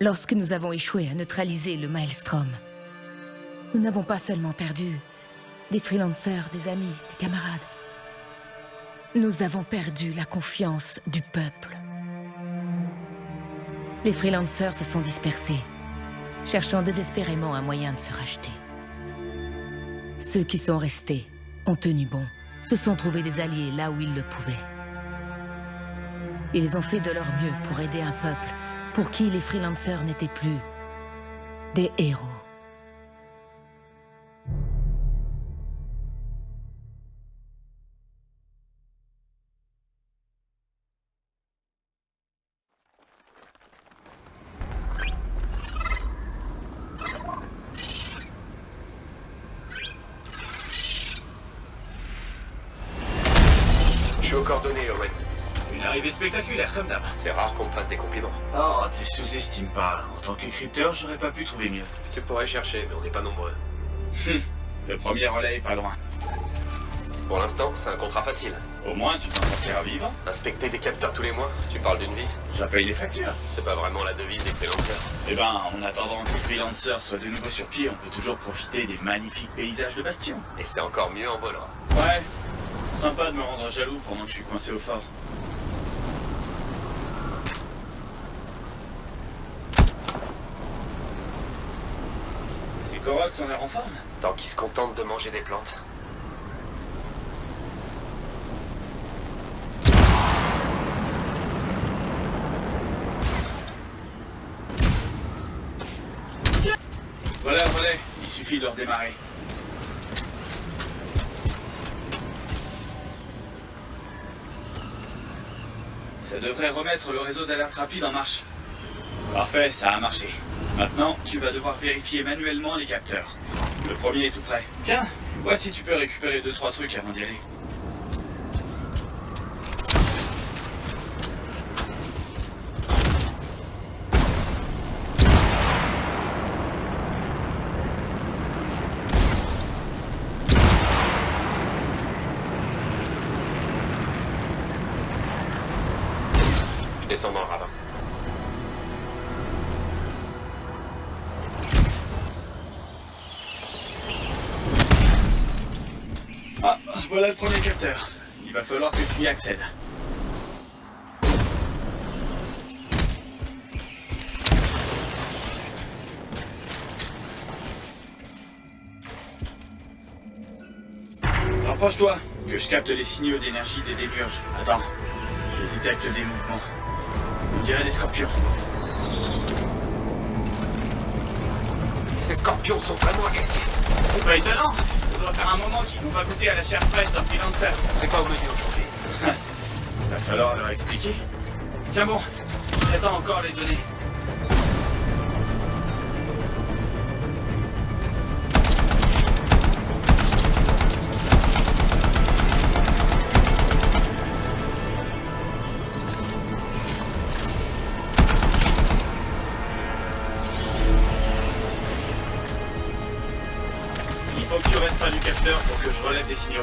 Lorsque nous avons échoué à neutraliser le Maelstrom, nous n'avons pas seulement perdu des freelancers, des amis, des camarades. Nous avons perdu la confiance du peuple. Les freelancers se sont dispersés, cherchant désespérément un moyen de se racheter. Ceux qui sont restés ont tenu bon, se sont trouvés des alliés là où ils le pouvaient. Ils ont fait de leur mieux pour aider un peuple pour qui les freelancers n'étaient plus des héros. Je suis aux coordonnées, Owen. Une arrivée spectaculaire, comme d'hab. C'est rare qu'on me fasse des compliments. Oh, tu sous-estimes pas. En tant que crypteur, j'aurais pas pu trouver mieux. Tu pourrais chercher, mais on n'est pas nombreux. Le premier relais est pas loin. Pour l'instant, c'est un contrat facile. Au moins, tu t'en sortiras vivant. Inspecter des capteurs tous les mois, tu parles d'une vie. Ça paye les factures. C'est pas vraiment la devise des freelancers. Eh ben, en attendant que les freelancers soient de nouveau sur pied, on peut toujours profiter des magnifiques paysages de Bastion. Et c'est encore mieux en volant. Ouais. Sympa de me rendre jaloux pendant que je suis coincé au fort. C'est Korox en l'air en forme. Tant qu'ils se contentent de manger des plantes. Voilà un relais, il suffit de redémarrer. Ça devrait remettre le réseau d'alerte rapide en marche. Parfait, ça a marché. Maintenant, tu vas devoir vérifier manuellement les capteurs. Le premier est tout prêt. Tiens, vois si tu peux récupérer 2-3 trucs avant d'y aller. Je descends dans le ravin. Ah, voilà le premier capteur. Il va falloir que tu y accèdes. Rapproche-toi, que je capte les signaux d'énergie des démiurges. Attends, je détecte des mouvements. On dirait des scorpions. Ces scorpions sont vraiment agressifs. C'est pas étonnant. Ça doit faire un moment qu'ils ont pas goûté à la chair fraîche d'un freelancer. C'est pas au menu aujourd'hui. Va falloir leur expliquer. Tiens bon, j'attends encore les données. Il faut que tu restes près du capteur pour que je relève des signaux.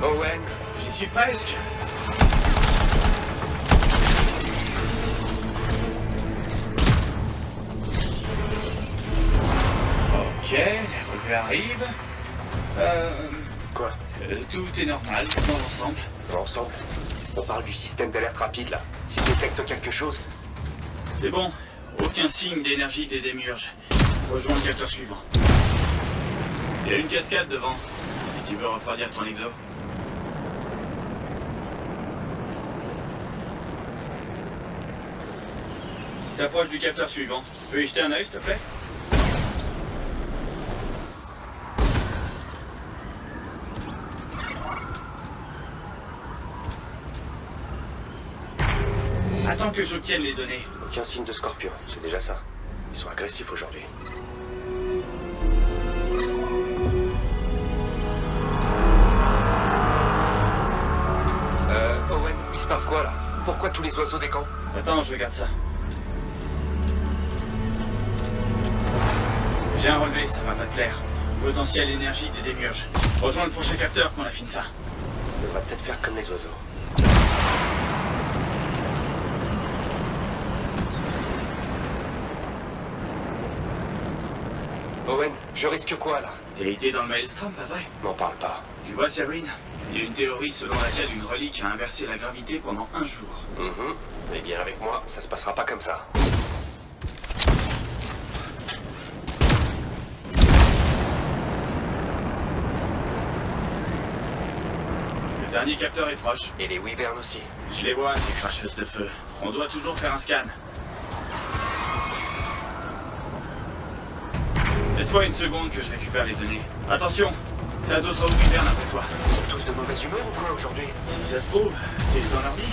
Owen, J'y suis presque. Ok, les relevés arrivent. quoi? Tout est normal dans l'ensemble. Dans l'ensemble, on parle du système d'alerte rapide là. S'il détecte quelque chose, C'est bon, aucun signe d'énergie des démiurges. Rejoins le capteur suivant. Il y a une cascade devant, si tu veux refroidir ton exo. Tu t'approches du capteur suivant. Tu peux y jeter un œil, s'il te plaît? Attends que j'obtienne les données. aucun signe de scorpion, c'est déjà ça. Ils sont agressifs aujourd'hui. Owen, il se passe quoi là? Pourquoi tous les oiseaux décampent? Attends, je regarde ça. J'ai un relevé, ça va pas te plaire. Potentiel énergie des démiurges. Rejoins le prochain capteur qu'on affine ça. On devrait peut-être faire comme les oiseaux. Owen, je risque quoi, là? T'as été dans le Maelstrom, pas vrai? M'en parle pas. Tu vois ces ruines? Il y a une théorie selon laquelle une relique a inversé la gravité pendant un jour. Eh bien, avec moi, ça se passera pas comme ça. Le dernier capteur est proche. Et les Wyverns aussi. Je les vois, ces cracheuses de feu. On doit toujours faire un scan. Laisse-moi une seconde que je récupère les données. Attention, t'as d'autres Wyverns après toi. Ils sont tous de mauvaise humeur ou quoi aujourd'hui? Si ça se trouve, t'es dans leur vie.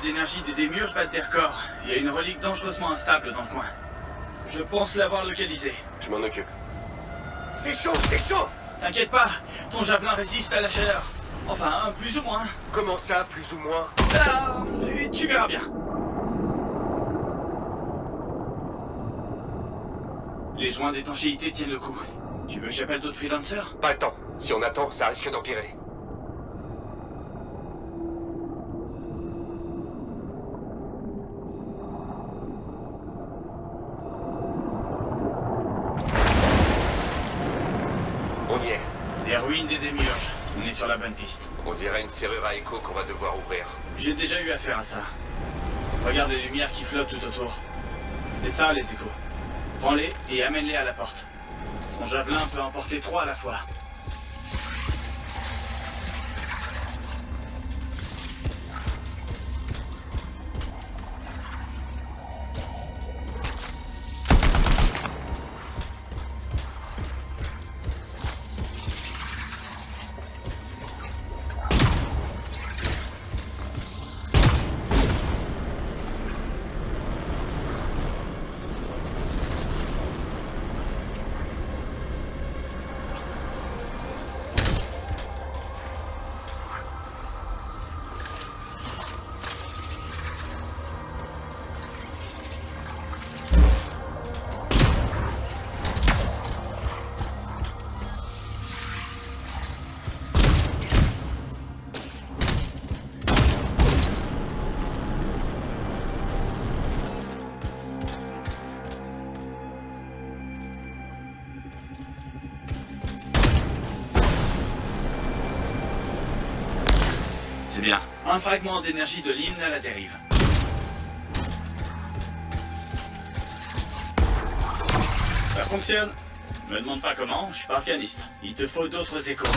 L'énergie des démiurges bat des records. Il y a une relique dangereusement instable dans le coin. Je pense l'avoir localisée. Je m'en occupe. C'est chaud, c'est chaud! T'inquiète pas, ton javelin résiste à la chaleur. Enfin, plus ou moins. Comment ça, plus ou moins? Ah, tu verras bien. Les joints d'étanchéité tiennent le coup. Tu veux que j'appelle d'autres freelancers? Pas le temps. Si on attend, ça risque d'empirer. On y est. Les ruines des démiurges. On est sur la bonne piste. On dirait une serrure à écho qu'on va devoir ouvrir. J'ai déjà eu affaire à ça. Regarde les lumières qui flottent tout autour. C'est ça, les échos. Prends-les et amène-les à la porte. Ton javelin peut en porter 3 à la fois. C'est bien. Un fragment d'énergie de l'hymne à la dérive. Ça fonctionne. Me demande pas comment, je suis pas arcaniste. Il te faut d'autres échos.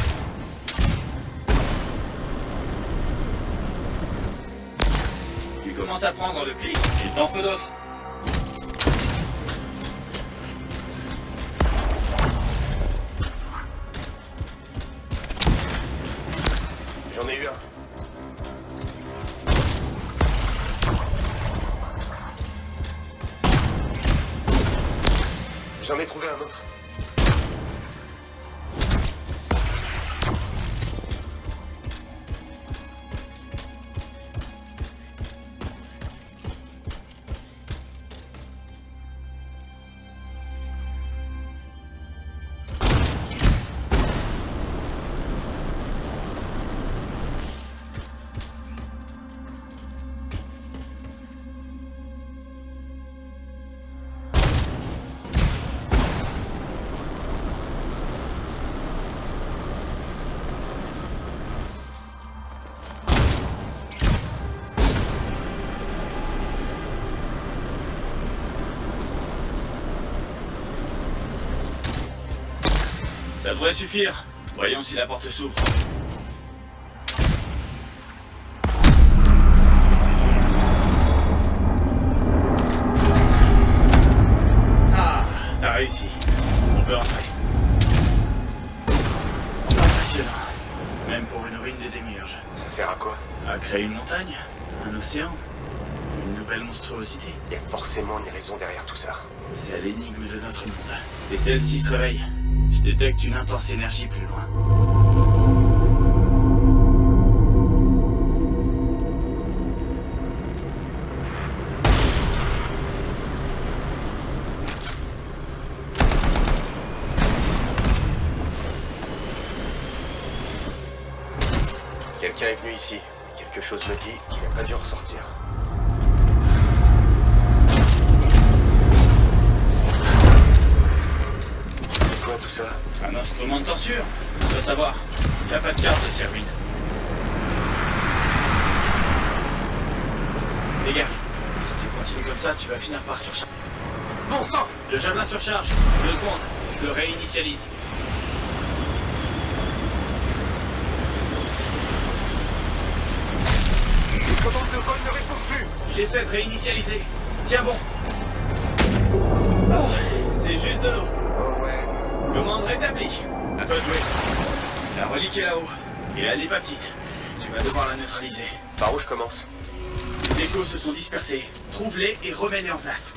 Tu commences à prendre le pli, il t'en faut d'autres. J'en ai eu un. J'en ai trouvé un autre. Ça devrait suffire. Voyons si la porte s'ouvre. Ah, t'as réussi. On peut entrer. Impressionnant. Même pour une ruine des démiurges. Ça sert à quoi? À créer une montagne, un océan, une nouvelle monstruosité. Il y a forcément une raison derrière tout ça. C'est l'énigme de notre monde. Et celle-ci se réveille. Je détecte une intense énergie plus loin. Quelqu'un est venu ici. Quelque chose me dit qu'il n'a pas dû ressortir. C'est quoi tout ça? Un instrument de torture. Tu dois savoir, il n'y a pas de garde de ces ruines. Fais gaffe. Si tu continues comme ça, tu vas finir par surcharger. Bon sang! Le javelin surcharge. 2 secondes. Je le réinitialise. Les commandes de vol ne répondent plus! J'essaie de réinitialiser. Tiens bon. Oh, c'est juste de l'eau. Owen... Commande rétablie. À toi de jouer. La relique est là-haut. Et elle n'est pas petite. Tu vas devoir la neutraliser. Par où je commence? Les échos se sont dispersés. Trouve-les et remets-les en place.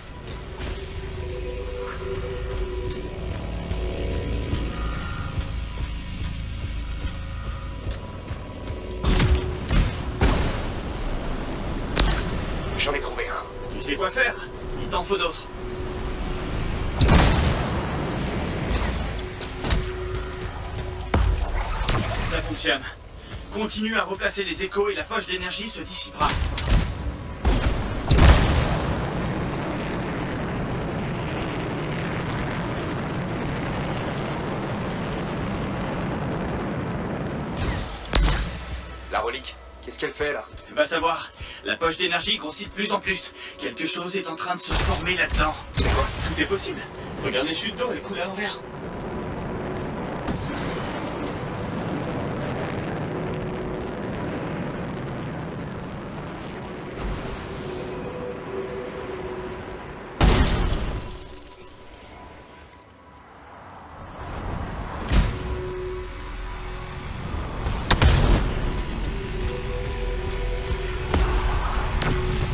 J'en ai trouvé un. Tu sais quoi faire? Il t'en faut d'autres. Ça fonctionne. Continue à replacer les échos et la poche d'énergie se dissipera. La relique, qu'est-ce qu'elle fait là? Va savoir, la poche d'énergie grossit de plus en plus. Quelque chose est en train de se former là-dedans. C'est quoi? Tout est possible. Regarde les chutes d'eau, elles coulent à l'envers.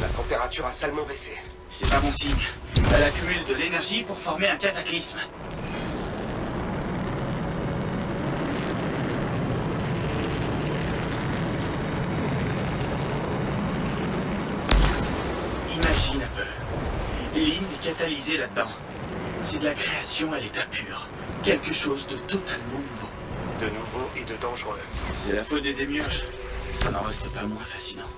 La température a salement baissé. C'est pas bon signe. Elle accumule de l'énergie pour former un cataclysme. Imagine un peu. L'hymne est catalysé là-dedans. C'est de la création à l'état pur. Quelque chose de totalement nouveau. De nouveau et de dangereux. C'est la faute des démiurges. Ça n'en reste pas moins fascinant.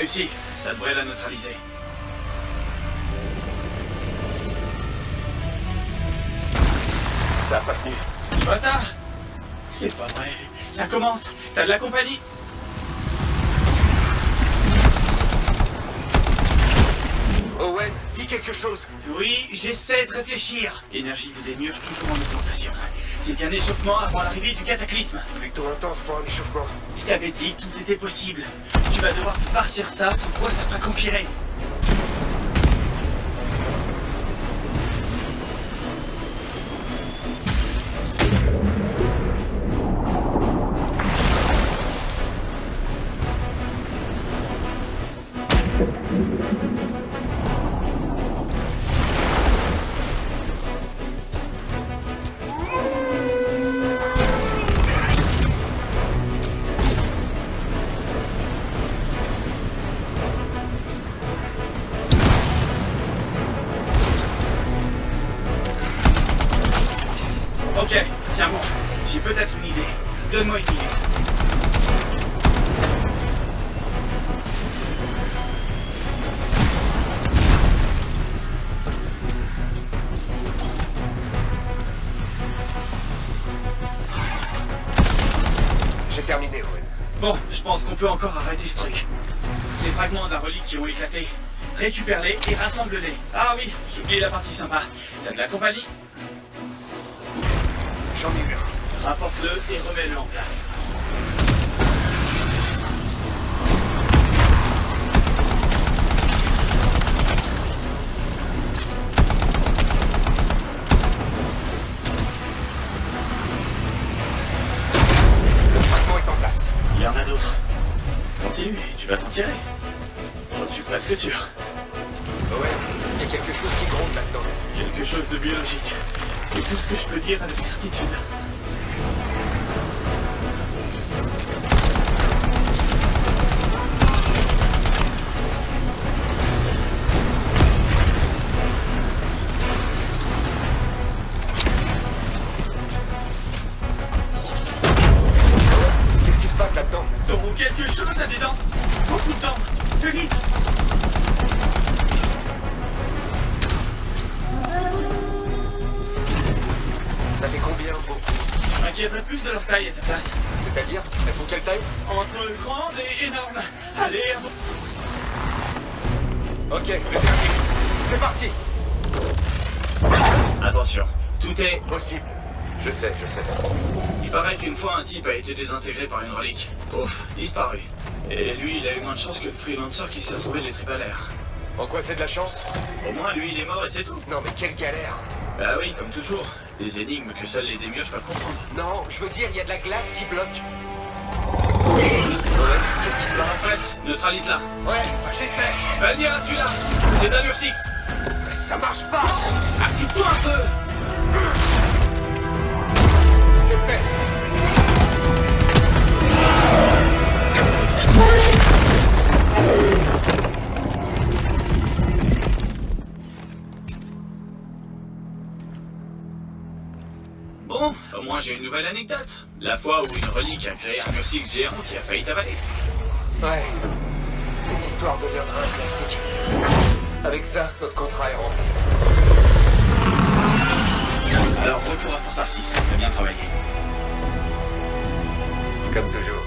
Réussi, ça devrait la neutraliser. Ça a pas tenu. Tu vois ça? C'est pas vrai. Ça commence. T'as de la compagnie? Owen, dis quelque chose. Oui, j'essaie de réfléchir. L'énergie des démiurges toujours en augmentation. C'est qu'un échauffement avant l'arrivée du cataclysme. Plutôt intense pour un échauffement. Je t'avais dit que tout était possible. Tu vas devoir te farcir ça, sans quoi ça fera qu'empirer. Ok, tiens bon, j'ai peut-être une idée. Donne-moi une minute. J'ai terminé, Owen. Bon, je pense qu'on peut encore arrêter ce truc. Ces fragments de la relique qui ont éclaté, récupère-les et rassemble-les. Ah oui, j'ai oublié la partie sympa. T'as de la compagnie? J'en ai eu un. Rapporte-le et remets-le en place. Le fragment est en place. Il y en a d'autres. Continue, tu vas t'en tirer. J'en suis presque sûr. Owen, il y a quelque chose qui gronde là-dedans. Quelque chose de biologique. C'est tout ce que je peux dire avec certitude. Qu'est-ce qui se passe là-dedans? Donc quelque chose là-dedans. Beaucoup de dents. Fais vite. Ça fait combien, beaucoup? Je m'inquiéterais plus de leur taille à ta place. C'est-à-dire, elles font quelle taille? Entre grande et énorme. Allez, à vous. Ok, le dernier. C'est parti. Attention, tout est... Possible. Je sais. Il paraît qu'une fois un type a été désintégré par une relique. Ouf, disparu. Et lui, il a eu moins de chance que le freelancer qui s'est retrouvé les tripes à l'air. En quoi c'est de la chance? Au moins, lui, il est mort et c'est tout. Non mais quelle galère. Bah oui, comme toujours. Des énigmes que seuls les démiurges peuvent comprendre. Non, je veux dire, il y a de la glace qui bloque. Owen, qu'est-ce qui se passe? Presse, neutralise-la. Ouais, j'essaie. Va dire à celui-là. C'est un Ursix. Ça marche pas. Active-toi un peu. C'est fait. Bon, au moins j'ai une nouvelle anecdote. La fois où une relique a créé un Ursix géant qui a failli t'avaler. Ouais. Cette histoire deviendra un classique. Avec ça, notre contrat est rempli. Alors retour à Fort Tarsis, t'as bien travaillé. Comme toujours.